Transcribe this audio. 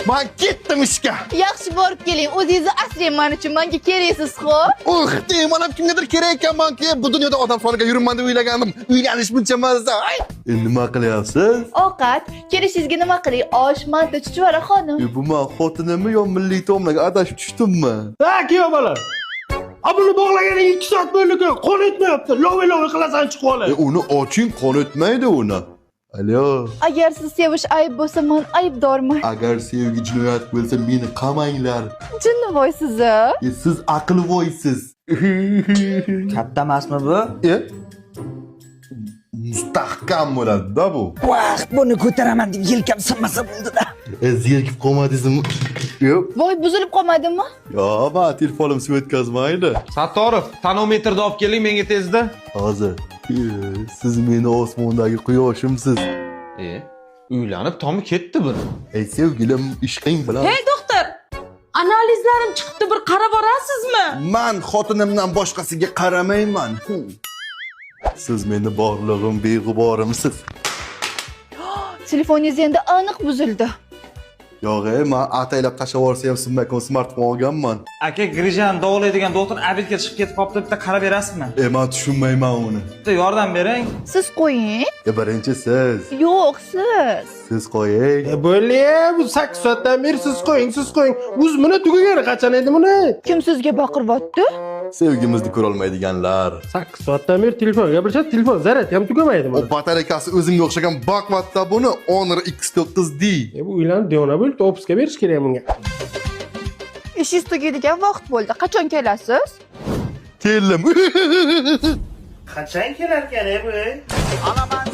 Ben gittim ishga. Yaxshi borib keling. O'zingizni asrang men uchun. Menga keraksiz-ku. Deyman, manam kimgadir kerak ekanman-ki, bu dunyoda odam soniga yurman deb o'ylagandim. Uylanish buncha mazza. Nima qilyapsiz? Ovqat. Kelishingizga nima qiling? Osh, manta, chuchvara xonim. Bu men xotinimmi yo milliy taomlarga adashib tushdimmi? Ha, kuyov bola. Buni bog'laganing 2 soat bo'ldi-ku, qo'l etmayapti. Lov-lov qilasan chiqib olay. Uni oching, qon o'tmaydi uni. Alo. Agar siz sevish ayb bo'lsa, men aybdorman. Agar sevgi jinoyat bo'lsa, meni qamanglar. Jinnivoysiz. Siz aqlvoysiz. Katta emasmi bu? Mustahkam bo'ladi-da bu. Vaqt buni ko'taraman deb yelkam sinmasa bo'ldi-da. Zerikib qolmadingizmi? Yo'q. Voy, buzilib qolmadimi? Yo'q, men telefonim suv o'tkazmaydi. Sattorov, tonometrni olib keling menga tezda. Hozir. Siz meni osmondagi quyoshimsiz. Uylanib tomi ketdi buni. Ey sevgilim, ishqing bilan. Hey doktor, analizlarim chiqibdi, bir qarab borasizmi? Men xotinimdan boshqasiga qaramayman. Siz meni borlig'im, beg'uborimsiz. Telefoningiz endi aniq buzildi. Yo'q, men ataylab tashlab yuborsa ham sinmayotgan smartfon olganman. Aka, Grijan davolaydigan doktor abidga chiqib ketib qolibdi, bitta qarab berasizmi? Men tushunmayman uni. Bitta yordam bering. Siz qo'ying. Birinchi siz. Yo'q, siz. Siz qo'ying. Bo'ldi, bu 8 soatdan beri siz qo'ying. Uzmini tugagani qachon edi buni? Kim sizga baqiryapti? Sevgimizni ko'ra olmaydiganlar. 8 soatdan beri telefon gapirishadi, telefon zaryad ham tugamaydi O buni. batareykasi o'zimga o'xshagan baqvatda buni Honor X9D. Bu uylanib devona bo'ldi, opusga berish kerak bunga. Ishingiz tugaydigan vaqt bo'ldi. Qachon kelasiz? Keldim. Qachon kelar ekan bu? Olaman